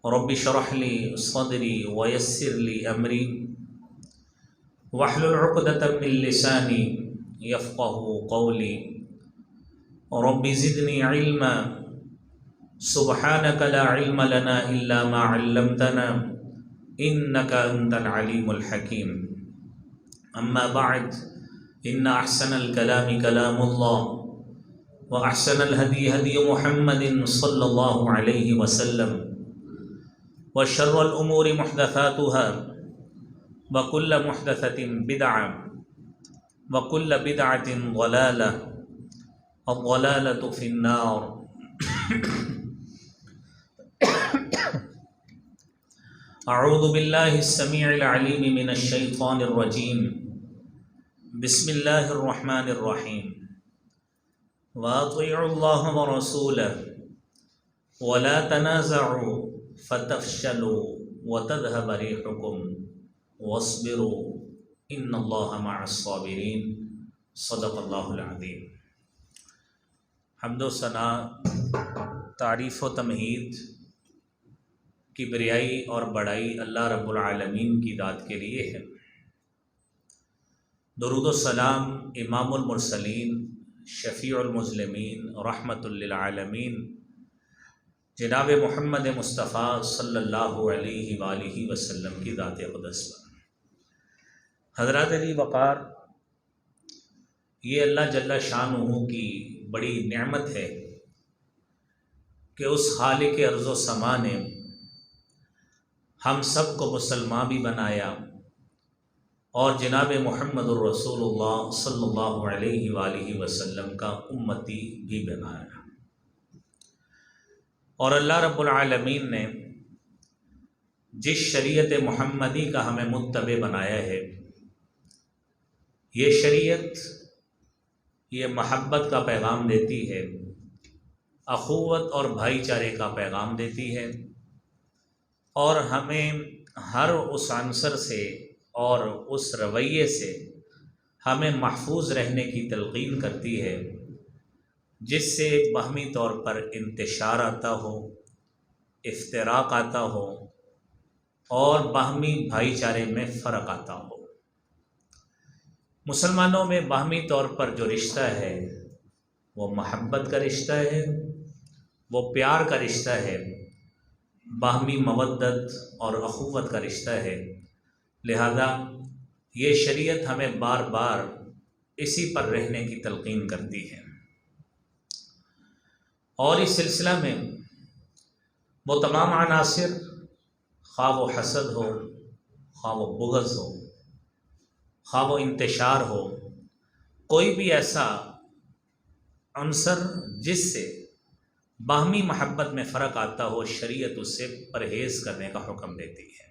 رب اشرح لي صدري ويسر لي أمري واحلل عقدة من لساني يفقه قولي رب زدني علما سبحانك لا علم لنا إلا ما علمتنا إنك أنت العليم الحكيم أما بعد إن أحسن الكلام كلام الله وأحسن الهدي هدي محمد صلى الله عليه وسلم وشر الأمور محدثاتها وكل محدثة بدعة وكل بدعة ضلالة الضلالة في النار. أعوذ بالله السميع العليم من الشيطان الرجيم. بسم الله الرحمن الرحيم. وأطيعوا الله ورسوله ولا تنازعوا فتفشلوا وتذهب ريحكم واصبروا ان اللہ مع الصابرین. صدق اللہ العظیم. حمد و ثنا، تعریف و تمہید، کبریائی اور بڑائی اللہ رب العالمین کی ذات کے لیے ہے. درود و سلام امام المرسلین، شفیع المذنبین، رحمت للعالمین جناب محمد مصطفیٰ صلی اللہ علیہ وآلہ وسلم کی ذات اقدس پر. حضرات علی وقار، یہ اللہ جل شانہ کی بڑی نعمت ہے کہ اس خالق ارض و سما نے ہم سب کو مسلمان بھی بنایا اور جناب محمد الرسول اللہ صلی اللہ علیہ وآلہ وسلم کا امتی بھی بنایا. اور اللہ رب العالمین نے جس شریعت محمدی کا ہمیں متبع بنایا ہے، یہ شریعت یہ محبت کا پیغام دیتی ہے، اخوت اور بھائی چارے کا پیغام دیتی ہے، اور ہمیں ہر اس عنصر سے اور اس رویے سے ہمیں محفوظ رہنے کی تلقین کرتی ہے جس سے باہمی طور پر انتشار آتا ہو، افتراق آتا ہو اور باہمی بھائی چارے میں فرق آتا ہو. مسلمانوں میں باہمی طور پر جو رشتہ ہے وہ محبت کا رشتہ ہے، وہ پیار کا رشتہ ہے، باہمی مودت اور اخوت کا رشتہ ہے. لہذا یہ شریعت ہمیں بار بار اسی پر رہنے کی تلقین کرتی ہے. اور اس سلسلہ میں وہ تمام عناصر، خواہ وہ حسد ہو، خواہ وہ بغض ہو، خواہ وہ انتشار ہو، کوئی بھی ایسا عنصر جس سے باہمی محبت میں فرق آتا ہو، شریعت اس سے پرہیز کرنے کا حکم دیتی ہے.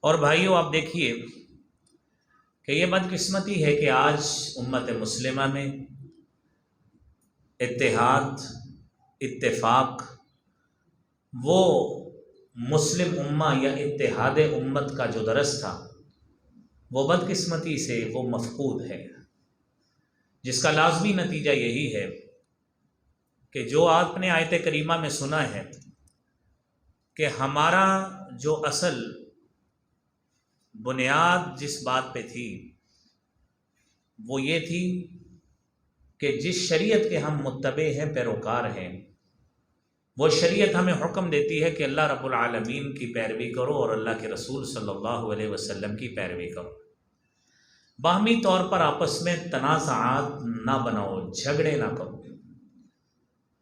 اور بھائیو، آپ دیکھیے کہ یہ بدقسمتی ہے کہ آج امت مسلمہ میں اتحاد، اتفاق، وہ مسلم امہ یا اتحاد امت کا جو درس تھا وہ بدقسمتی سے وہ مفقود ہے، جس کا لازمی نتیجہ یہی ہے کہ جو آپ نے آیت کریمہ میں سنا ہے کہ ہمارا جو اصل بنیاد جس بات پہ تھی وہ یہ تھی کہ جس شریعت کے ہم متبع ہیں، پیروکار ہیں، وہ شریعت ہمیں حکم دیتی ہے کہ اللہ رب العالمین کی پیروی کرو اور اللہ کے رسول صلی اللہ علیہ وسلم کی پیروی کرو. باہمی طور پر آپس میں تنازعات نہ بناؤ، جھگڑے نہ کرو.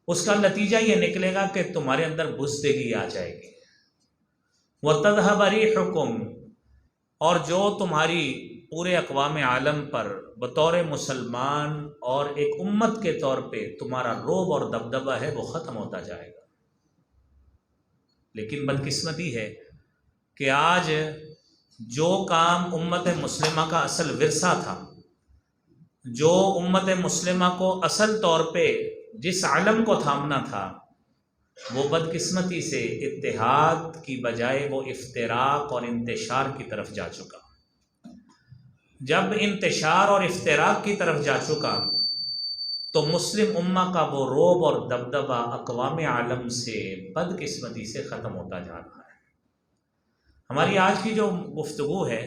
اس کا نتیجہ یہ نکلے گا کہ تمہارے اندر بزدلی آ جائے گی. وَتَذْهَبَ رِيحُكُمْ، اور جو تمہاری پورے اقوام عالم پر بطور مسلمان اور ایک امت کے طور پہ تمہارا رعب اور دبدبہ ہے وہ ختم ہوتا جائے گا. لیکن بدقسمتی ہے کہ آج جو کام امت مسلمہ کا اصل ورثہ تھا، جو امت مسلمہ کو اصل طور پہ جس علم کو تھامنا تھا، وہ بدقسمتی سے اتحاد کی بجائے وہ افتراق اور انتشار کی طرف جا چکا. جب انتشار اور افتراق کی طرف جا چکا تو مسلم امہ کا وہ رعب اور دبدبہ اقوام عالم سے بدقسمتی سے ختم ہوتا جا رہا ہے۔ ہماری آج کی جو گفتگو ہے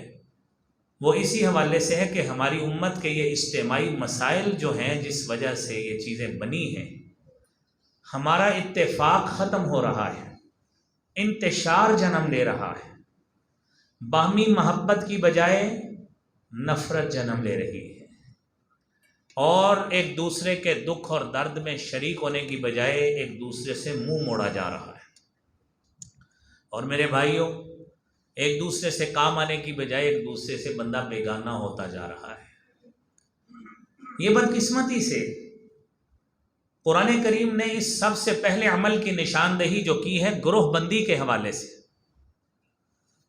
وہ اسی حوالے سے ہے کہ ہماری امت کے یہ اجتماعی مسائل جو ہیں جس وجہ سے یہ چیزیں بنی ہیں، ہمارا اتفاق ختم ہو رہا ہے، انتشار جنم لے رہا ہے، باہمی محبت کی بجائے نفرت جنم لے رہی ہے، اور ایک دوسرے کے دکھ اور درد میں شریک ہونے کی بجائے ایک دوسرے سے منہ موڑا جا رہا ہے۔ اور میرے بھائیوں، ایک دوسرے سے کام آنے کی بجائے ایک دوسرے سے بندہ بیگانہ ہوتا جا رہا ہے۔ یہ بدقسمتی سے قرآن کریم نے اس سب سے پہلے عمل کی نشاندہی جو کی ہے گروہ بندی کے حوالے سے،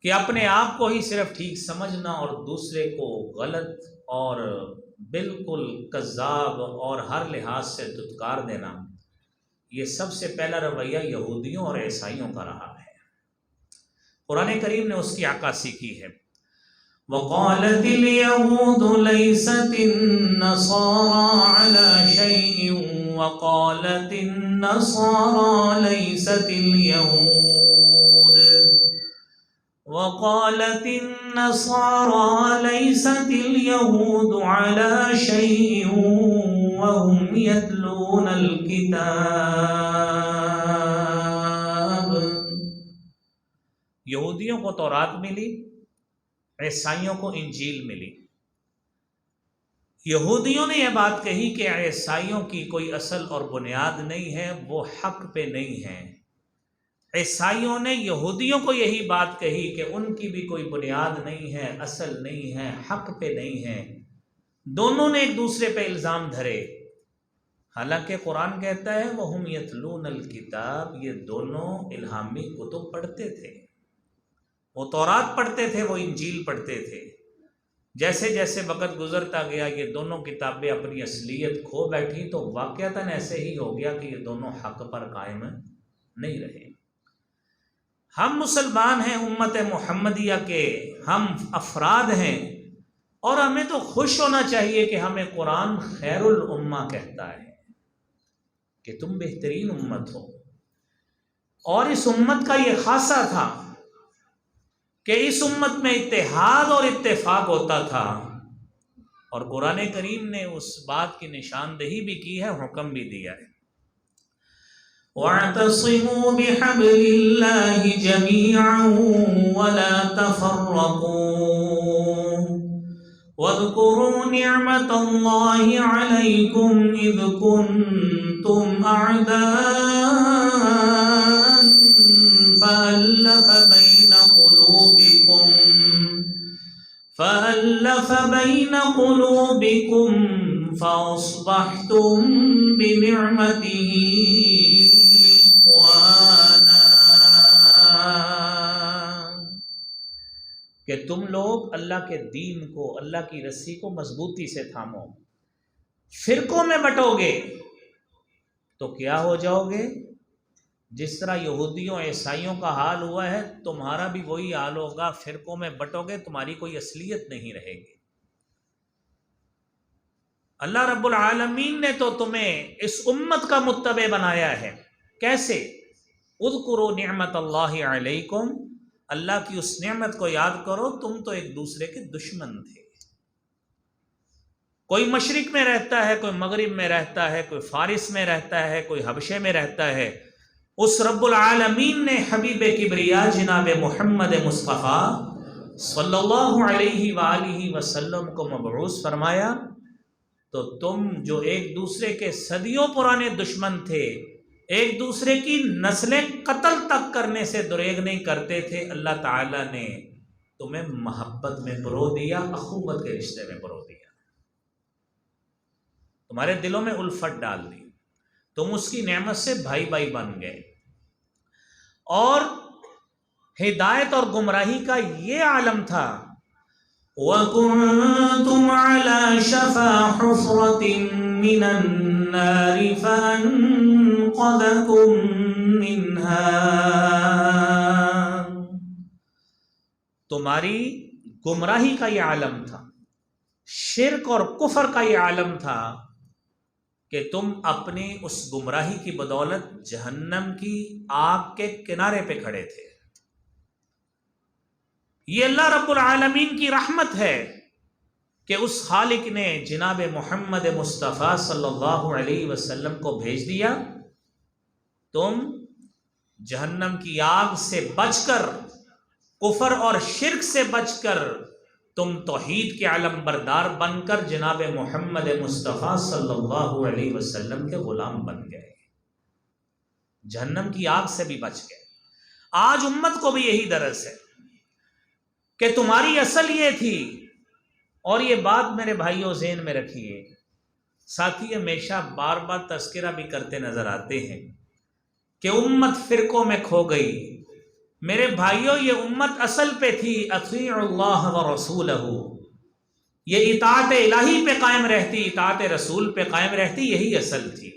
کہ اپنے آپ کو ہی صرف ٹھیک سمجھنا اور دوسرے کو غلط اور بالکل کذاب اور ہر لحاظ سے دھتکار دینا، یہ سب سے پہلا رویہ یہودیوں اور عیسائیوں کا رہا ہے۔ قرآن کریم نے اس کی عکاسی کی ہے۔ وَقَالَتِ الْيَهُودُ لَيْسَتِ النَّصَارَىٰ عَلَىٰ شَيْءٍ وَقَالَتِ النَّصَارَىٰ لَيْسَتِ الْيَهُودُ عَلَىٰ شَيْءٍ وَهُمْ يَتْلُونَ الْكِتَابَ۔ یہودیوں کو تورات ملی، عیسائیوں کو انجیل ملی۔ یہودیوں نے یہ بات کہی کہ عیسائیوں کی کوئی اصل اور بنیاد نہیں ہے، وہ حق پہ نہیں ہیں۔ عیسائیوں نے یہودیوں کو یہی بات کہی کہ ان کی بھی کوئی بنیاد نہیں ہے، اصل نہیں ہے، حق پہ نہیں ہے۔ دونوں نے ایک دوسرے پہ الزام دھرے، حالانکہ قرآن کہتا ہے وَهُمْ يَتْلُونَ الْكِتَابَ، یہ دونوں الہامی کتب پڑھتے تھے، وہ تورات پڑھتے تھے، وہ انجیل پڑھتے تھے۔ جیسے جیسے وقت گزرتا گیا یہ دونوں کتابیں اپنی اصلیت کھو بیٹھی، تو واقعتاً ایسے ہی ہو گیا کہ یہ دونوں حق پر قائم نہیں رہے۔ ہم مسلمان ہیں، امت محمدیہ کے ہم افراد ہیں، اور ہمیں تو خوش ہونا چاہیے کہ ہمیں قرآن خیر الامہ کہتا ہے کہ تم بہترین امت ہو۔ اور اس امت کا یہ خاصہ تھا کہ اس امت میں اتحاد اور اتفاق ہوتا تھا، اور قرآن کریم نے اس بات کی نشاندہی بھی کی ہے، حکم بھی دیا ہے۔ وَاعْتَصِمُوا بِحَبْلِ اللَّهِ جَمِيعًا وَلَا تَفَرَّقُوا وَاذْكُرُوا نِعْمَةَ اللَّهِ عَلَيْكُمْ إِذْ كُنتُمْ أَعْدَاءً فَأَلَّفَ بَيْنَ قُلُوبِكُمْ فَأَصْبَحْتُمْ بِنِعْمَتِهِ إِخْوَانًا، کہ تم لوگ اللہ کے دین کو، اللہ کی رسی کو مضبوطی سے تھامو۔ فرقوں میں بٹو گے تو کیا ہو جاؤ گے؟ جس طرح یہودیوں عیسائیوں کا حال ہوا ہے، تمہارا بھی وہی حال ہوگا۔ فرقوں میں بٹو گے، تمہاری کوئی اصلیت نہیں رہے گی۔ اللہ رب العالمین نے تو تمہیں اس امت کا متبع بنایا ہے۔ کیسے؟ اذکروا نعمت اللہ علیکم، اللہ کی اس نعمت کو یاد کرو، تم تو ایک دوسرے کے دشمن تھے۔ کوئی مشرق میں رہتا ہے، کوئی مغرب میں رہتا ہے، کوئی فارس میں رہتا ہے، کوئی حبشے میں رہتا ہے۔ اس رب العالمین نے حبیب کبریا جناب محمد مصطفیٰ صلی اللہ علیہ وآلہ وسلم کو مبعوث فرمایا، تو تم جو ایک دوسرے کے صدیوں پرانے دشمن تھے، ایک دوسرے کی نسلیں قتل تک کرنے سے دریغ نہیں کرتے تھے، اللہ تعالیٰ نے تمہیں محبت میں پرو دیا، اخوت کے رشتے میں پرو دیا، تمہارے دلوں میں الفت ڈال دی، تم اس کی نعمت سے بھائی بھائی بن گئے۔ اور ہدایت اور گمراہی کا یہ عالم تھا، وَكُنْتُمْ عَلَى شَفَا حُفْرَةٍ مِّنَ النَّارِ فَأَنْقَذَكُمْ مِنْهَا، تمہاری گمراہی کا یہ عالم تھا، شرک اور کفر کا یہ عالم تھا، کہ تم اپنی اس گمراہی کی بدولت جہنم کی آگ کے کنارے پہ کھڑے تھے۔ یہ اللہ رب العالمین کی رحمت ہے کہ اس خالق نے جناب محمد مصطفیٰ صلی اللہ علیہ وسلم کو بھیج دیا۔ تم جہنم کی آگ سے بچ کر، کفر اور شرک سے بچ کر، تم توحید کے علم بردار بن کر جناب محمد مصطفیٰ صلی اللہ علیہ وسلم کے غلام بن گئے، جہنم کی آگ سے بھی بچ گئے۔ آج امت کو بھی یہی درس ہے کہ تمہاری اصل یہ تھی، اور یہ بات میرے بھائیوں ذہن میں رکھیے، ساتھی ہمیشہ بار بار تذکرہ بھی کرتے نظر آتے ہیں کہ امت فرقوں میں کھو گئی۔ میرے بھائیوں، یہ امت اصل پہ تھی، اطیعوا اللہ و رسولہ، یہ اطاعت الہی پہ قائم رہتی، اطاعت رسول پہ قائم رہتی، یہی اصل تھی۔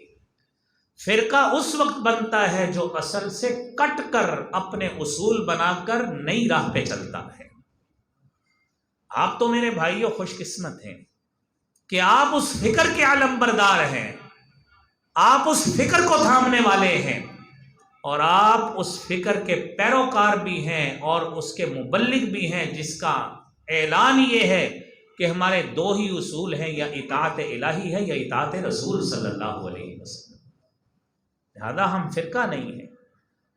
فرقہ اس وقت بنتا ہے جو اصل سے کٹ کر اپنے اصول بنا کر نئی راہ پہ چلتا ہے۔ آپ تو میرے بھائیوں خوش قسمت ہیں کہ آپ اس فکر کے علم بردار ہیں، آپ اس فکر کو تھامنے والے ہیں، اور آپ اس فکر کے پیروکار بھی ہیں اور اس کے مبلغ بھی ہیں، جس کا اعلان یہ ہے کہ ہمارے دو ہی اصول ہیں، یا اطاعت الہی ہے یا اطاعت رسول صلی اللہ علیہ وسلم۔ لہذا ہم فرقہ نہیں ہیں،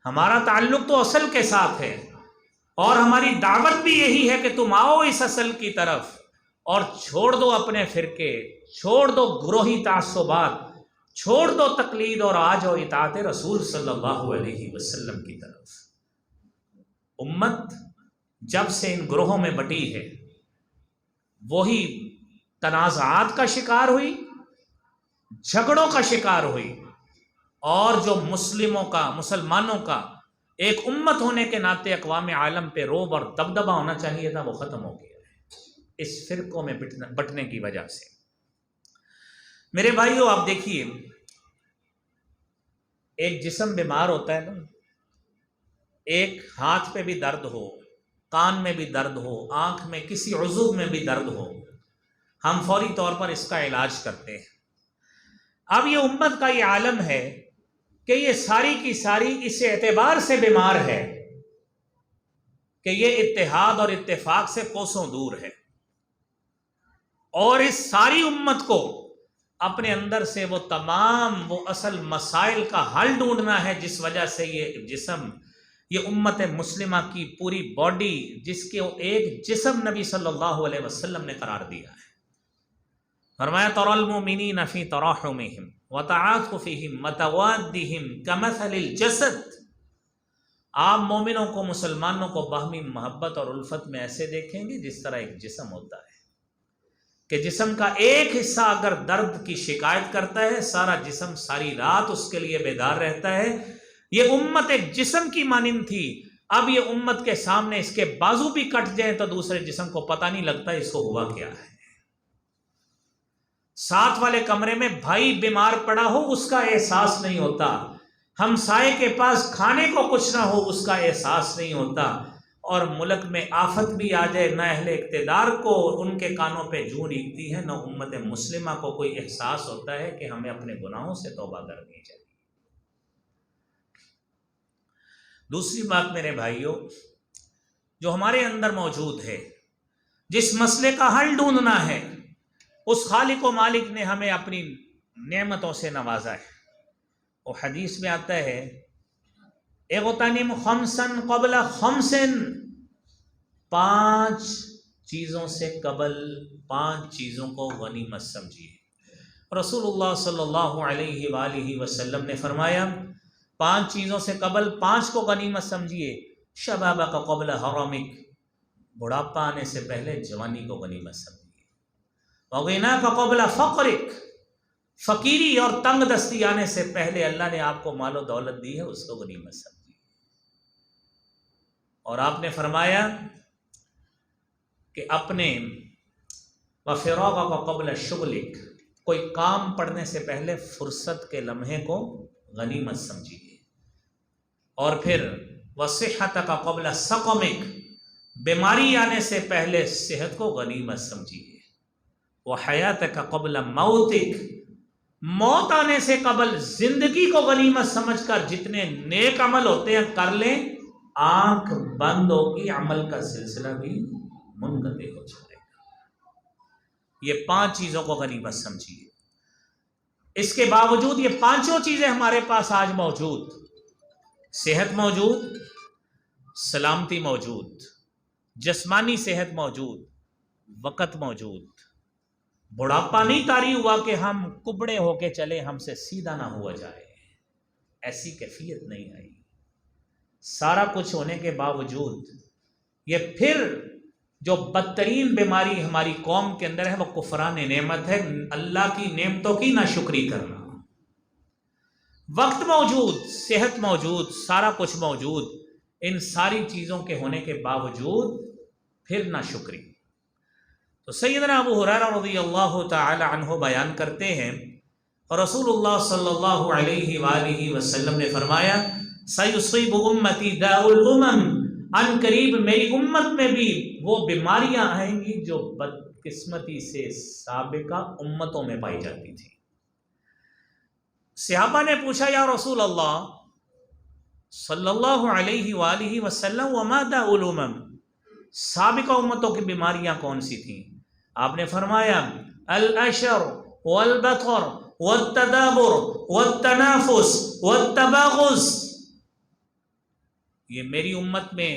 ہمارا تعلق تو اصل کے ساتھ ہے، اور ہماری دعوت بھی یہی ہے کہ تم آؤ اس اصل کی طرف اور چھوڑ دو اپنے فرقے، چھوڑ دو گروہی تعصبات، چھوڑ دو تقلید، اور آ جاؤ اطاعت رسول صلی اللہ علیہ وسلم کی طرف۔ امت جب سے ان گروہوں میں بٹی ہے، وہی تنازعات کا شکار ہوئی، جھگڑوں کا شکار ہوئی، اور جو مسلمانوں کا ایک امت ہونے کے ناطے اقوام عالم پہ روب اور دبدبہ ہونا چاہیے تھا، وہ ختم ہو گیا ہے اس فرقوں میں بٹنے کی وجہ سے۔ میرے بھائیو، آپ دیکھیے، ایک جسم بیمار ہوتا ہے نا، ایک ہاتھ پہ بھی درد ہو، کان میں بھی درد ہو، آنکھ میں، کسی عضو میں بھی درد ہو، ہم فوری طور پر اس کا علاج کرتے ہیں۔ اب یہ امت کا یہ عالم ہے کہ یہ ساری کی ساری اس اعتبار سے بیمار ہے کہ یہ اتحاد اور اتفاق سے کوسوں دور ہے، اور اس ساری امت کو اپنے اندر سے وہ تمام وہ اصل مسائل کا حل ڈھونڈنا ہے، جس وجہ سے یہ جسم، یہ امت مسلمہ کی پوری باڈی، جس کے ایک جسم نبی صلی اللہ علیہ وسلم نے قرار دیا ہے۔ فرمایا تَرَى الْمُؤْمِنِينَ فِي تَرَاحُمِهِمْ وَتَعَاطُفِهِمْ وَتَوَادِّهِمْ كَمَثَلِ الْجَسَدِ، آپ مومنوں کو، مسلمانوں کو باہمی محبت اور الفت میں ایسے دیکھیں گے جس طرح ایک جسم ہوتا ہے، کہ جسم کا ایک حصہ اگر درد کی شکایت کرتا ہے، سارا جسم ساری رات اس کے لیے بیدار رہتا ہے۔ یہ امت ایک جسم کی مانند تھی، اب یہ امت کے سامنے اس کے بازو بھی کٹ جائیں تو دوسرے جسم کو پتہ نہیں لگتا اس کو ہوا کیا ہے۔ ساتھ والے کمرے میں بھائی بیمار پڑا ہو، اس کا احساس نہیں ہوتا، ہمسائے کے پاس کھانے کو کچھ نہ ہو، اس کا احساس نہیں ہوتا، اور ملک میں آفت بھی آ جائے، نہ اہل اقتدار کو ان کے کانوں پہ جوں ریگتی ہے، نہ امت مسلمہ کو کوئی احساس ہوتا ہے کہ ہمیں اپنے گناہوں سے توبہ کرنی چاہیے۔ دوسری بات میرے بھائیوں، جو ہمارے اندر موجود ہے، جس مسئلے کا حل ڈھونڈنا ہے، اس خالق و مالک نے ہمیں اپنی نعمتوں سے نوازا ہے۔ وہ حدیث میں آتا ہے، اغتنم خمسن قبل خمسن، 5 چیزوں سے قبل 5 چیزوں کو غنیمت سمجھیے۔ رسول اللہ صلی اللہ علیہ وآلہ وسلم نے فرمایا، 5 چیزوں سے قبل 5 کو غنیمت سمجھیے۔ شبابک قبل حرمک، بڑھاپا آنے سے پہلے جوانی کو غنیمت سمجھیے۔ وغناک قبل فقرک، فقیری اور تنگ دستی آنے سے پہلے اللہ نے آپ کو مال و دولت دی ہے، اس کو غنیمت سمجھیے۔ اور آپ نے فرمایا کہ اپنے وفراغک قبل شغلک، کوئی کام پڑنے سے پہلے فرصت کے لمحے کو غنیمت سمجھیے۔ اور پھر وصحتک قبل سقمک، بیماری آنے سے پہلے صحت کو غنیمت سمجھیے۔ وحیاتک قبل موتک، موت آنے سے قبل زندگی کو غنیمت سمجھ کر جتنے نیک عمل ہوتے ہیں کر لیں، آنکھ بند ہوگی عمل کا سلسلہ بھی منقطع ہو جائے گا۔ یہ 5 چیزوں کو غنیمت سمجھیے۔ اس کے باوجود یہ 5 چیزیں ہمارے پاس آج موجود، صحت موجود، سلامتی موجود، جسمانی صحت موجود، وقت موجود، بڑھاپا نہیں طاری ہوا کہ ہم کبڑے ہو کے چلے، ہم سے سیدھا نہ ہوا جائے، ایسی کیفیت نہیں آئی۔ سارا کچھ ہونے کے باوجود یہ پھر جو بدترین بیماری ہماری قوم کے اندر ہے وہ کفران نعمت ہے، اللہ کی نعمتوں کی ناشکری کرنا۔ وقت موجود، صحت موجود، سارا کچھ موجود، ان ساری چیزوں کے ہونے کے باوجود پھر ناشکری۔ تو سیدنا ابو ہریرہ رضی اللہ تعالی عنہ بیان کرتے ہیں، اور رسول اللہ صلی اللہ علیہ وآلہ وسلم نے فرمایا سیصیب امتی داء الامم، ان قریب میری امت میں بھی وہ بیماریاں آئیں گی جو بدقسمتی سے سابقہ امتوں میں پائی جاتی تھی۔ صحابہ نے پوچھا یا رسول اللہ صلی اللہ علیہ وآلہ وسلم وما داء الامم، سابقہ امتوں کی بیماریاں کون سی تھیں؟ آپ نے فرمایا الاشر والبطر والتدابر والتنافس والتباغض، یہ میری امت میں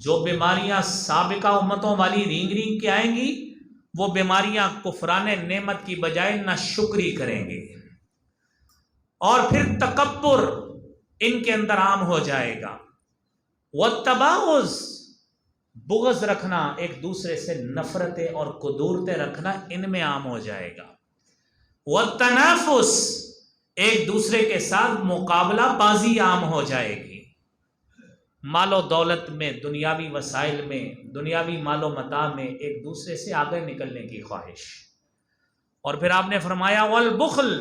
جو بیماریاں سابقہ امتوں والی رینگ رینگ کے آئیں گی، وہ بیماریاں کفران نعمت کی بجائے ناشکری کریں گے، اور پھر تکبر ان کے اندر عام ہو جائے گا، والتباغض بغض رکھنا، ایک دوسرے سے نفرتیں اور قدورتیں رکھنا ان میں عام ہو جائے گا، والتنافس ایک دوسرے کے ساتھ مقابلہ بازی عام ہو جائے گی، مال و دولت میں، دنیاوی وسائل میں، دنیاوی مال و متاع میں ایک دوسرے سے آگے نکلنے کی خواہش۔ اور پھر آپ نے فرمایا والبخل،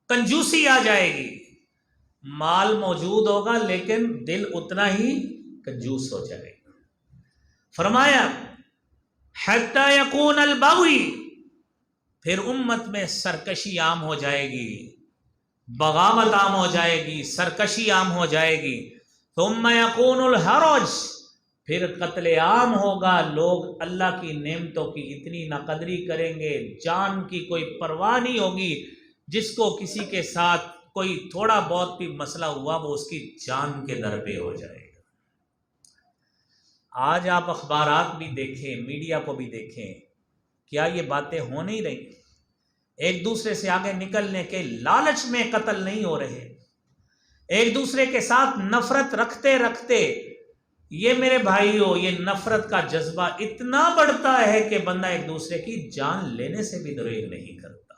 کنجوسی آ جائے گی، مال موجود ہوگا لیکن دل اتنا ہی کنجوس ہو جائے گا۔ فرمایا حتی یکون البغی، پھر امت میں سرکشی عام ہو جائے گی، بغاوت عام ہو جائے گی، سرکشی عام ہو جائے گی۔ ثم یکون الحرج، پھر قتل عام ہوگا، لوگ اللہ کی نعمتوں کی اتنی ناقدری کریں گے، جان کی کوئی پرواہ نہیں ہوگی، جس کو کسی کے ساتھ کوئی تھوڑا بہت بھی مسئلہ ہوا وہ اس کی جان کے در پہ ہو جائے گا۔ آج آپ اخبارات بھی دیکھیں، میڈیا کو بھی دیکھیں، کیا یہ باتیں ہو نہیں رہی؟ ایک دوسرے سے آگے نکلنے کے لالچ میں قتل نہیں ہو رہے، ایک دوسرے کے ساتھ نفرت رکھتے رکھتے یہ میرے بھائیو، یہ نفرت کا جذبہ اتنا بڑھتا ہے کہ بندہ ایک دوسرے کی جان لینے سے بھی دریغ نہیں کرتا۔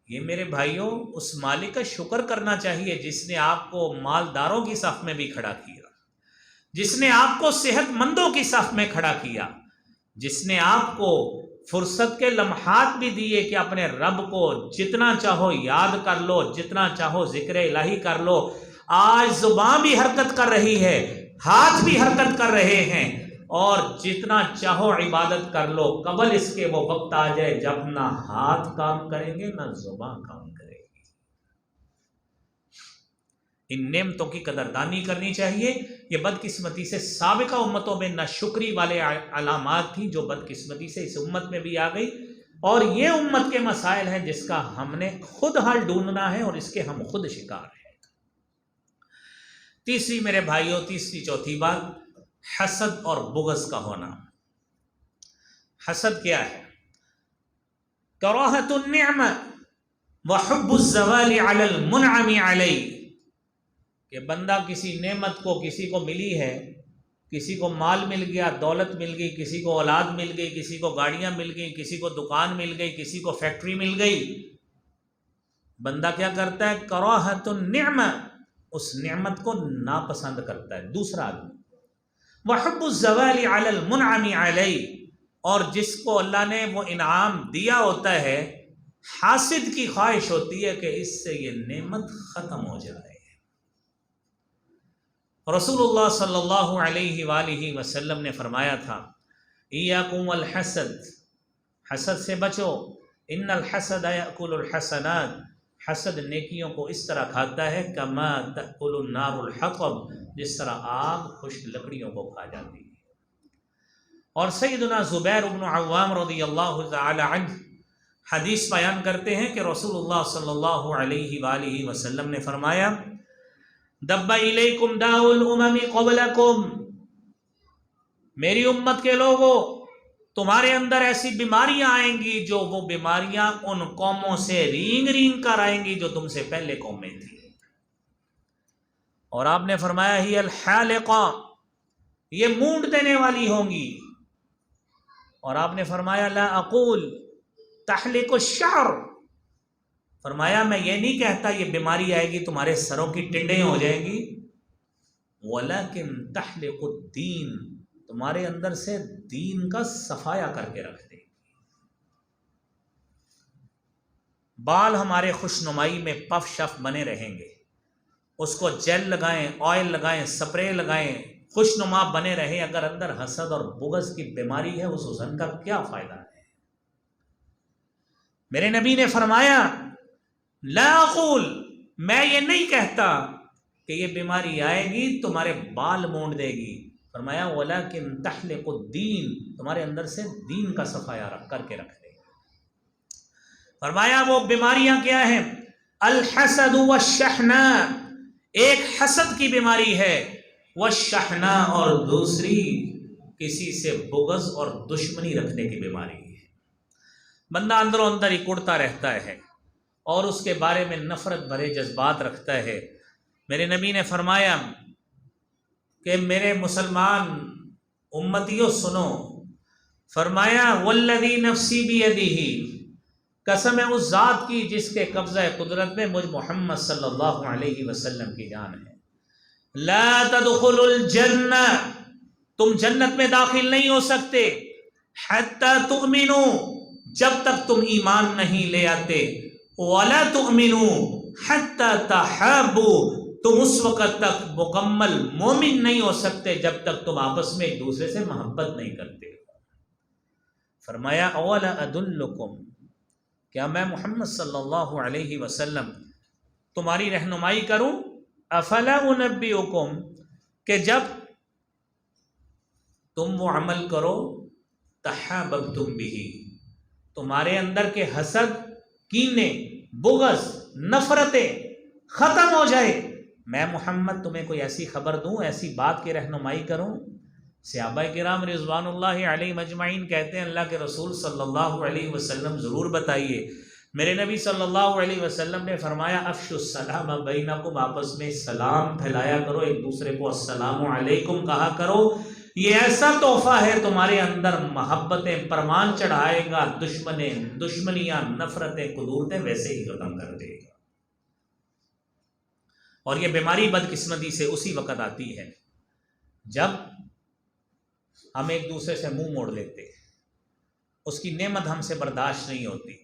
یہ میرے بھائیوں اس مالک کا شکر کرنا چاہیے جس نے آپ کو مالداروں کی صف میں بھی کھڑا کیا، جس نے آپ کو صحت مندوں کی صف میں کھڑا کیا، جس نے آپ کو فرصت کے لمحات بھی دیے کہ اپنے رب کو جتنا چاہو یاد کر لو، جتنا چاہو ذکر الہی کر لو۔ آج زبان بھی حرکت کر رہی ہے، ہاتھ بھی حرکت کر رہے ہیں، اور جتنا چاہو عبادت کر لو، قبل اس کے وہ وقت آ جائے جب نہ ہاتھ کام کریں گے نہ زبان کام کرے گی۔ ان نعمتوں کی قدردانی کرنی چاہیے۔ یہ بدقسمتی سے سابقہ امتوں میں ناشکری والے علامات تھیں جو بدقسمتی سے اس امت میں بھی آ گئی، اور یہ امت کے مسائل ہیں جس کا ہم نے خود حل ڈھونڈنا ہے اور اس کے ہم خود شکار ہیں۔ تیسری میرے بھائیوں، تیسری چوتھی بات، حسد اور بغض کا ہونا۔ حسد کیا ہے؟ کراہۃ النعمہ وحب الزوال علی المنعم علیہ، کہ بندہ کسی نعمت کو، کسی کو ملی ہے، کسی کو مال مل گیا، دولت مل گئی، کسی کو اولاد مل گئی، کسی کو گاڑیاں مل گئی، کسی کو دکان مل گئی، کسی کو فیکٹری مل گئی، بندہ کیا کرتا ہے؟ کراہۃ النعمہ، اس نعمت کو ناپسند کرتا ہے دوسرا آدمی۔ وحب الزوال علی المنعم علیہ، اور جس کو اللہ نے وہ انعام دیا ہوتا ہے، حاسد کی خواہش ہوتی ہے کہ اس سے یہ نعمت ختم ہو جائے۔ رسول اللہ صلی اللہ علیہ وآلہ وسلم نے فرمایا تھا ایاکم والحسد حسد سے بچو. ان الحسد یأکل الحسنات، حسد نیکیوں کو اس طرح کھاتا ہے کما تأکل النار الحطب، جس طرح آگ خشک لکڑیوں کو کھا جاتی ہے. اور سیدنا زبیر بن عوام رضی اللہ تعالی عنہ حدیث بیان کرتے ہیں کہ رسول اللہ صلی اللہ علیہ وآلہ وسلم نے فرمایا دب الیکم داء الامم قبلکم، میری امت کے لوگوں تمہارے اندر ایسی بیماریاں آئیں گی جو وہ بیماریاں ان قوموں سے رینگ رینگ کر آئیں گی جو تم سے پہلے قومیں تھیں. اور آپ نے فرمایا ہی الحالقہ، یہ مونڈ دینے والی ہوں گی. اور آپ نے فرمایا لا اقول تحلق الشعر، فرمایا میں یہ نہیں کہتا یہ بیماری آئے گی تمہارے سروں کی ٹنڈیں ہو جائیں گی، ولیکن تحلق الدین، تمہارے اندر سے دین کا صفایا کر کے رکھ دے. بال ہمارے خوشنمائی میں پف شف بنے رہیں گے، اس کو جیل لگائیں، آئل لگائیں، سپرے لگائیں، خوشنما بنے رہے، اگر اندر حسد اور بغض کی بیماری ہے اس حسن کا کیا فائدہ ہے؟ میرے نبی نے فرمایا لا اقول، میں یہ نہیں کہتا کہ یہ بیماری آئے گی تمہارے بال مونڈ دے گی، فرمایا ولیکن تحلق الدین، تمہارے اندر سے دین کا صفایا کر کے رکھ دے. فرمایا وہ بیماریاں کیا ہیں؟ الحسد والشحنہ، ایک حسد کی بیماری ہے، والشحنہ اور دوسری کسی سے بغض اور دشمنی رکھنے کی بیماری ہے. بندہ اندروں اندر ہی کڑتا رہتا ہے اور اس کے بارے میں نفرت بھرے جذبات رکھتا ہے. میرے نبی نے فرمایا کہ میرے مسلمان امتیوں سنو، فرمایا والذی نفسی بیدہ، قسم ہے اس ذات کی جس کے قبضہ قدرت میں مجھ محمد صلی اللہ علیہ وسلم کی جان ہے، لا تدخلوا الجنہ، تم جنت میں داخل نہیں ہو سکتے، حتی تؤمنوا، جب تک تم ایمان نہیں لے آتے، ولا تؤمنوا حتی تحابوا، تم اس وقت تک مکمل مومن نہیں ہو سکتے جب تک تم آپس میں ایک دوسرے سے محبت نہیں کرتے. فرمایا اولا ادلکم، کیا میں محمد صلی اللہ علیہ وسلم تمہاری رہنمائی کروں؟ افلا انبئکم، کہ جب تم وہ عمل کرو تحاببتم بہ، تمہارے اندر کے حسد، کینے، بغض، نفرتیں ختم ہو جائے. میں محمد تمہیں کوئی ایسی خبر دوں، ایسی بات کی رہنمائی کروں؟ صحابہ کرام رضوان اللہ علیہ مجمعین کہتے ہیں اللہ کے رسول صلی اللہ علیہ وسلم ضرور بتائیے. میرے نبی صلی اللہ علیہ وسلم نے فرمایا افشوا السلام بینکم، آپس میں سلام پھیلایا کرو، ایک دوسرے کو السلام علیکم کہا کرو، یہ ایسا تحفہ ہے تمہارے اندر محبتیں پروان چڑھائے گا، دشمنیاں، نفرتیں، قدورتیں ویسے ہی ختم کر دے گا. اور یہ بیماری بدقسمتی سے اسی وقت آتی ہے جب ہم ایک دوسرے سے منہ موڑ لیتے، اس کی نعمت ہم سے برداشت نہیں ہوتی،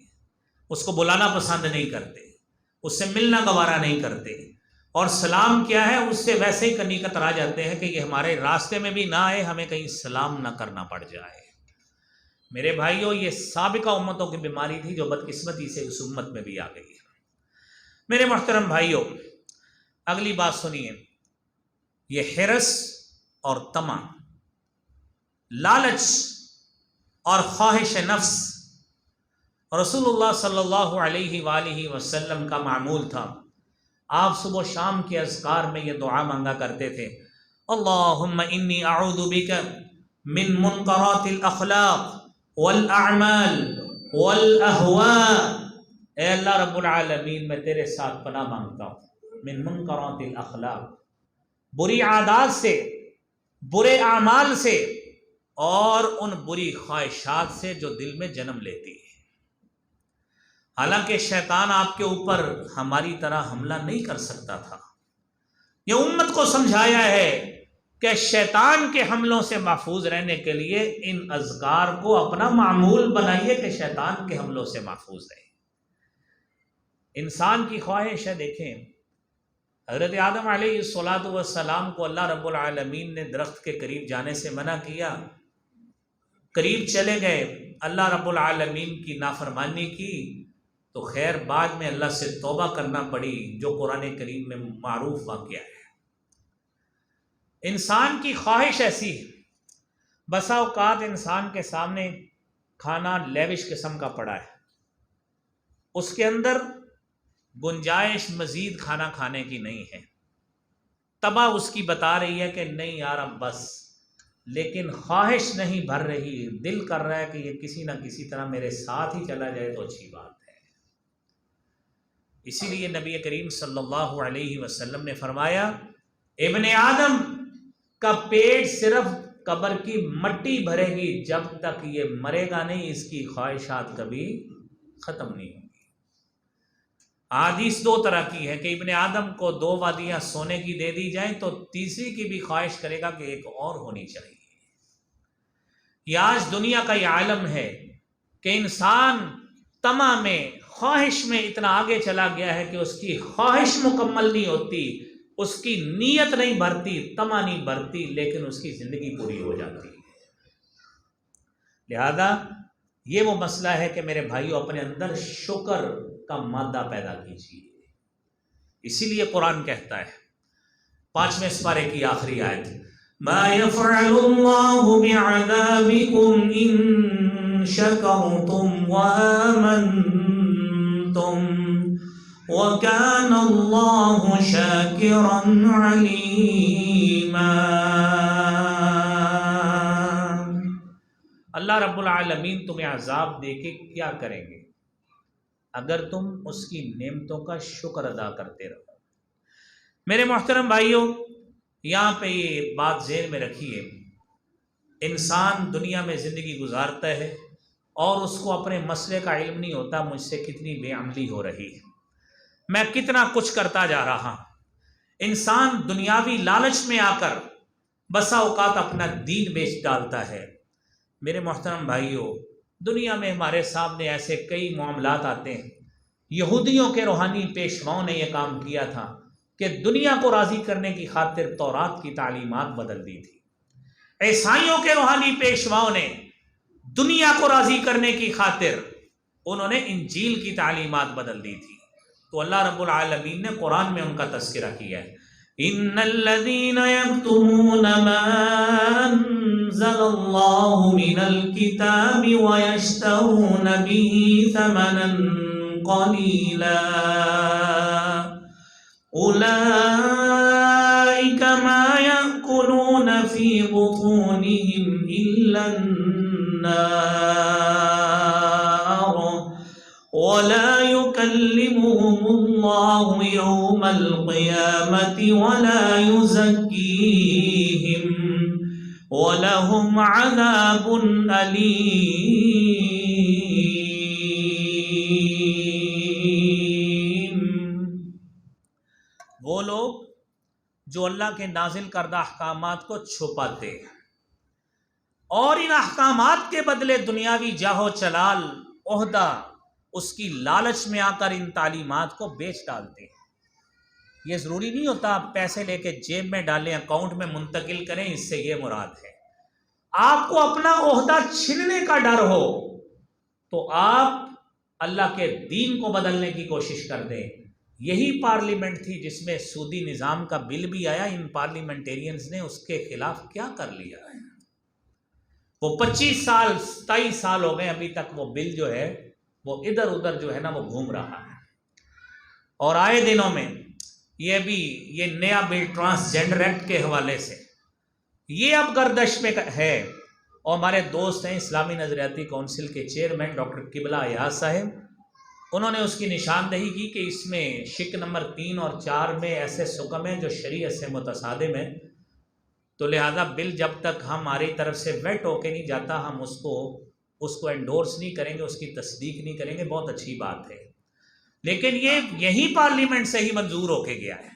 اس کو بلانا پسند نہیں کرتے، اس سے ملنا گوارا نہیں کرتے، اور سلام کیا ہے اس سے ویسے ہی کنی کترا جاتے ہیں کہ یہ ہمارے راستے میں بھی نہ آئے، ہمیں کہیں سلام نہ کرنا پڑ جائے. میرے بھائیوں، یہ سابقہ امتوں کی بیماری تھی جو بدقسمتی سے اس امت میں بھی آ گئی ہے. میرے محترم بھائیوں، اگلی بات سنیے، یہ حرص اور طمع، لالچ اور خواہش نفس رسول اللہ صلی اللہ علیہ وآلہ وسلم کا معمول تھا. آپ صبح و شام کے اذکار میں یہ دعا مانگا کرتے تھے، اللہم انی اعوذ بک من منکرات الاخلاق والاعمال والاہواء، اے اللہ رب العالمین میں تیرے ساتھ پناہ مانگتا ہوں من منکرات الاخلاق، بری عادات سے، برے اعمال سے، اور ان بری خواہشات سے جو دل میں جنم لیتی ہے. حالانکہ شیطان آپ کے اوپر ہماری طرح حملہ نہیں کر سکتا تھا. یہ امت کو سمجھایا ہے کہ شیطان کے حملوں سے محفوظ رہنے کے لیے ان اذکار کو اپنا معمول بنائیے کہ شیطان کے حملوں سے محفوظ رہے. انسان کی خواہش ہے، دیکھیں حضرت آدم علیہ السلام کو اللہ رب العالمین نے درخت کے قریب جانے سے منع کیا، قریب چلے گئے، اللہ رب العالمین کی نافرمانی کی تو خیر بعد میں اللہ سے توبہ کرنا پڑی، جو قرآن کریم میں معروف واقعہ ہے۔ انسان کی خواہش ایسی ہے، بسا اوقات انسان کے سامنے کھانا لیوش قسم کا پڑا ہے، اس کے اندر گنجائش مزید کھانا کھانے کی نہیں ہے، طبع اس کی بتا رہی ہے کہ نہیں یار اب بس، لیکن خواہش نہیں بھر رہی، دل کر رہا ہے کہ یہ کسی نہ کسی طرح میرے ساتھ ہی چلا جائے تو اچھی بات ہے۔ اسی لیے نبی کریم صلی اللہ علیہ وسلم نے فرمایا ابن آدم کا پیٹ صرف قبر کی مٹی بھرے گی، جب تک یہ مرے گا نہیں اس کی خواہشات کبھی ختم نہیں ہوں گی۔ حدیث دو طرح کی ہے کہ ابن آدم کو 2 وادیاں سونے کی دے دی جائیں تو تیسری کی بھی خواہش کرے گا کہ ایک اور ہونی چاہیے۔ یہ آج دنیا کا یہ عالم ہے کہ انسان طمع میں، خواہش میں اتنا آگے چلا گیا ہے کہ اس کی خواہش مکمل نہیں ہوتی، اس کی نیت نہیں بھرتی، طمع نہیں بھرتی، لیکن اس کی زندگی پوری ہو جاتی ہے۔ لہذا یہ وہ مسئلہ ہے کہ میرے بھائیوں اپنے اندر شکر کا مادہ پیدا کیجیے۔ اسی لیے قرآن کہتا ہے 5ویں سپارے کی آخری آیت، ما يفعل اللہ بعذابکم ان شکرتم وآمنتم وَكَانَ اللَّهُ شَاكِرًا عَلِيمًا۔ اللہ رب العالمین تمہیں عذاب دے کے کیا کریں گے اگر تم اس کی نعمتوں کا شکر ادا کرتے رہو۔ میرے محترم بھائیوں، یہاں پہ یہ بات ذہن میں رکھیے، انسان دنیا میں زندگی گزارتا ہے اور اس کو اپنے مسئلے کا علم نہیں ہوتا مجھ سے کتنی بے عملی ہو رہی ہے، میں کتنا کچھ کرتا جا رہا ہوں۔ انسان دنیاوی لالچ میں آ کر بسا اوقات اپنا دین بیچ ڈالتا ہے۔ میرے محترم بھائیوں، دنیا میں ہمارے سامنے ایسے کئی معاملات آتے ہیں۔ یہودیوں کے روحانی پیشواؤں نے یہ کام کیا تھا کہ دنیا کو راضی کرنے کی خاطر تورات کی تعلیمات بدل دی تھی۔ عیسائیوں کے روحانی پیشواؤں نے دنیا کو راضی کرنے کی خاطر انہوں نے انجیل کی تعلیمات بدل دی تھی۔ تو اللہ رب العالمین نے قرآن میں ان کا تذکرہ کیا ہے، ان الذین یکتمون ما انزل اللہ من الکتاب ویشترون به ثمنا قلیلا اولئک ما یأکلون فی بطونہم الا النار ولا يكلمهم الله يوم القيامة ولا يزكيهم ولهم عذاب أليم۔ وہ لوگ جو اللہ کے نازل کردہ احکامات کو چھپاتے ہیں اور ان احکامات کے بدلے دنیاوی جاہ و چلال، عہدہ، اس کی لالچ میں آ کر ان تعلیمات کو بیچ ڈالتے ہیں۔ یہ ضروری نہیں ہوتا آپ پیسے لے کے جیب میں ڈالیں، اکاؤنٹ میں منتقل کریں، اس سے یہ مراد ہے۔ آپ کو اپنا عہدہ چھننے کا ڈر ہو تو آپ اللہ کے دین کو بدلنے کی کوشش کر دیں۔ یہی پارلیمنٹ تھی جس میں سودی نظام کا بل بھی آیا، ان پارلیمنٹیرینز نے اس کے خلاف کیا کر لیا ہے؟ وہ 25 سال 27 سال ہو گئے ابھی تک وہ بل جو ہے وہ ادھر ادھر جو ہے نا وہ گھوم رہا ہے، اور آئے دنوں میں یہ نیا بل ٹرانسجینڈر ایکٹ کے حوالے سے یہ اب گردش میں ہے، اور ہمارے دوست ہیں اسلامی نظریاتی کونسل کے چیئرمین ڈاکٹر قبلہ ایاز صاحب، انہوں نے اس کی نشاندہی کی کہ اس میں شق نمبر 3 اور 4 میں ایسے حکم ہیں جو شریعت سے متصادم ہیں، تو لہذا بل جب تک ہماری طرف سے ویٹ ہو کے نہیں جاتا ہم اس کو انڈورس نہیں کریں گے، اس کی تصدیق نہیں کریں گے۔ بہت اچھی بات ہے، لیکن یہی پارلیمنٹ سے ہی منظور ہو کے گیا ہے،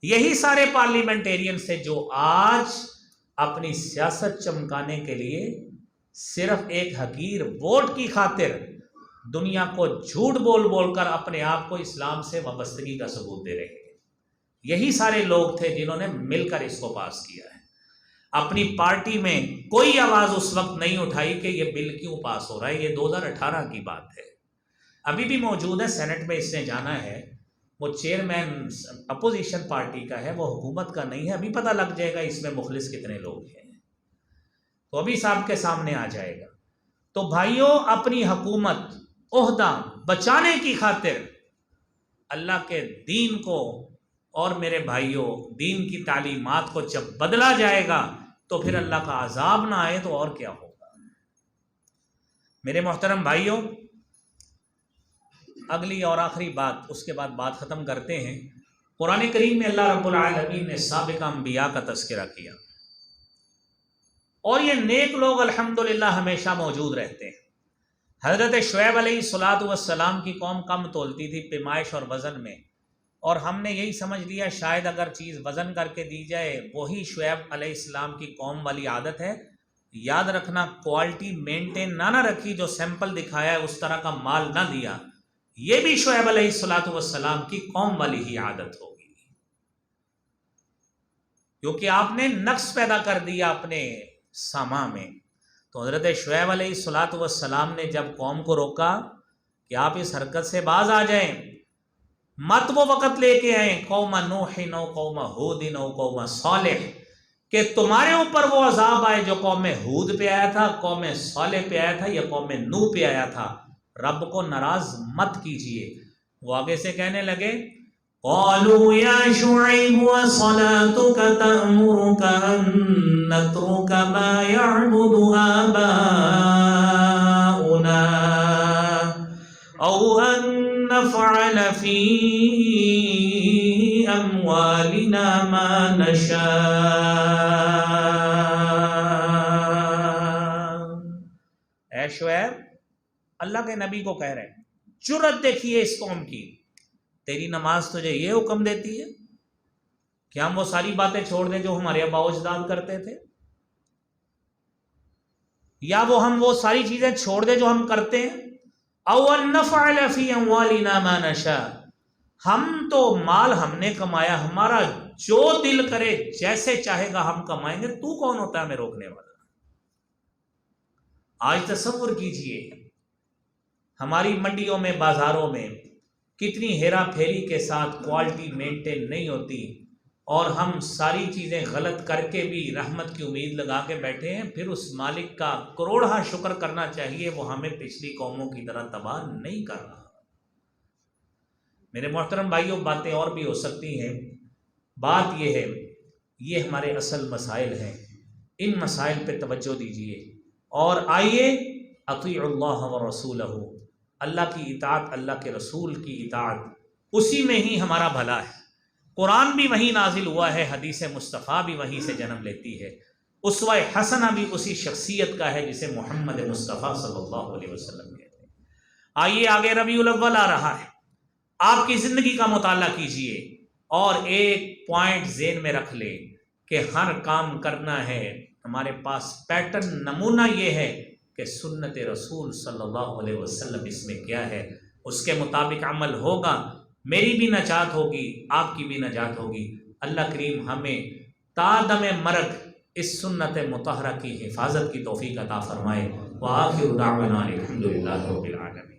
یہی سارے پارلیمنٹیرین سے جو آج اپنی سیاست چمکانے کے لیے صرف ایک حقیر ووٹ کی خاطر دنیا کو جھوٹ بول بول کر اپنے آپ کو اسلام سے وابستگی کا ثبوت دے رہے ہیں۔ یہی سارے لوگ تھے جنہوں نے مل کر اس کو پاس کیا ہے۔ اپنی پارٹی میں کوئی آواز اس وقت نہیں اٹھائی کہ یہ بل کیوں پاس ہو رہا ہے. یہ 2018 کی بات ہے. ابھی بھی موجود ہے سینٹ میں، اس نے جانا ہے. وہ چیئرمین اپوزیشن پارٹی کا ہے، وہ حکومت کا نہیں ہے. ابھی پتہ لگ جائے گا اس میں مخلص کتنے لوگ ہیں، تو ابھی صاحب کے سامنے آ جائے گا. تو بھائیوں، اپنی حکومت عہدہ بچانے کی خاطر اللہ کے دین کو، اور میرے بھائیوں دین کی تعلیمات کو جب بدلا جائے گا تو پھر اللہ کا عذاب نہ آئے تو اور کیا ہوگا. میرے محترم بھائیوں، اگلی اور آخری بات، اس کے بعد بات ختم کرتے ہیں. قرآن کریم میں اللہ رب العالمین نے سابقہ انبیاء کا تذکرہ کیا، اور یہ نیک لوگ الحمدللہ ہمیشہ موجود رہتے ہیں. حضرت شعیب علیہ السلام کی قوم کم تولتی تھی پیمائش اور وزن میں، اور ہم نے یہی سمجھ لیا شاید اگر چیز وزن کر کے دی جائے، وہی شعیب علیہ السلام کی قوم والی عادت ہے. یاد رکھنا، کوالٹی مینٹین نہ رکھی، جو سیمپل دکھایا ہے اس طرح کا مال نہ دیا، یہ بھی شعیب علیہ السلام کی قوم والی ہی عادت ہوگی، کیونکہ آپ نے نقص پیدا کر دیا اپنے ساما میں. تو حضرت شعیب علیہ السلام نے جب قوم کو روکا کہ آپ اس حرکت سے باز آ جائیں، مت وہ وقت لے کے آئیں قوم نوح او قوم ہود او قوم صالح کہ تمہارے اوپر وہ عذاب آئے جو قوم ہود پہ آیا تھا، قوم صالح پہ آیا تھا، یا قوم نوح پہ آیا تھا. رب کو ناراض مت کیجئے. وہ آگے سے کہنے لگے قالوا یا شعیب وصلاتك تأمرك ان نترك ما يعبد آباؤنا او ان نفعل في اموالنا ما نشاء. اے شعیب، اللہ کے نبی کو کہہ رہے ہیں، جرأت دیکھیے اس قوم کی، تیری نماز تجھے یہ حکم دیتی ہے کہ ہم وہ ساری باتیں چھوڑ دیں جو ہمارے آباء و اجداد کرتے تھے، یا ہم وہ ساری چیزیں چھوڑ دیں جو ہم کرتے ہیں. او ان نفعل فی اموالنا ما نشاء، ہم تو مال ہم نے کمایا، ہمارا جو دل کرے جیسے چاہے گا ہم کمائیں گے، تو کون ہوتا ہے ہمیں روکنے والا؟ آج تصور کیجئے ہماری منڈیوں میں، بازاروں میں کتنی ہیرا پھیری کے ساتھ کوالٹی مینٹین نہیں ہوتی، اور ہم ساری چیزیں غلط کر کے بھی رحمت کی امید لگا کے بیٹھے ہیں. پھر اس مالک کا کروڑہ شکر کرنا چاہیے، وہ ہمیں پچھلی قوموں کی طرح تباہ نہیں کر رہا. میرے محترم بھائیوں، باتیں اور بھی ہو سکتی ہیں. بات یہ ہے، یہ ہمارے اصل مسائل ہیں، ان مسائل پہ توجہ دیجیے، اور آئیے اطیعوا اللہ ورسولہ، اللہ کی اطاعت، اللہ کے رسول کی اطاعت، اسی میں ہی ہمارا بھلا ہے. قرآن بھی وہیں نازل ہوا ہے، حدیث مصطفیٰ بھی وہیں سے جنم لیتی ہے، اسوہ حسنہ بھی اسی شخصیت کا ہے جسے محمد مصطفیٰ صلی اللہ علیہ وسلم کہتے ہیں. آئیے آگے ربیع الاول آ رہا ہے، آپ کی زندگی کا مطالعہ کیجئے اور ایک پوائنٹ ذہن میں رکھ لیں کہ ہر کام کرنا ہے، ہمارے پاس پیٹرن نمونہ یہ ہے کہ سنت رسول صلی اللہ علیہ وسلم اس میں کیا ہے، اس کے مطابق عمل ہوگا، میری بھی نجات ہوگی، آپ کی بھی نجات ہوگی. اللہ کریم ہمیں تا دم مرگ اس سنت مطہرہ کی حفاظت کی توفیق عطا فرمائے. وآخر دعوانا الحمدللہ رب العالمین.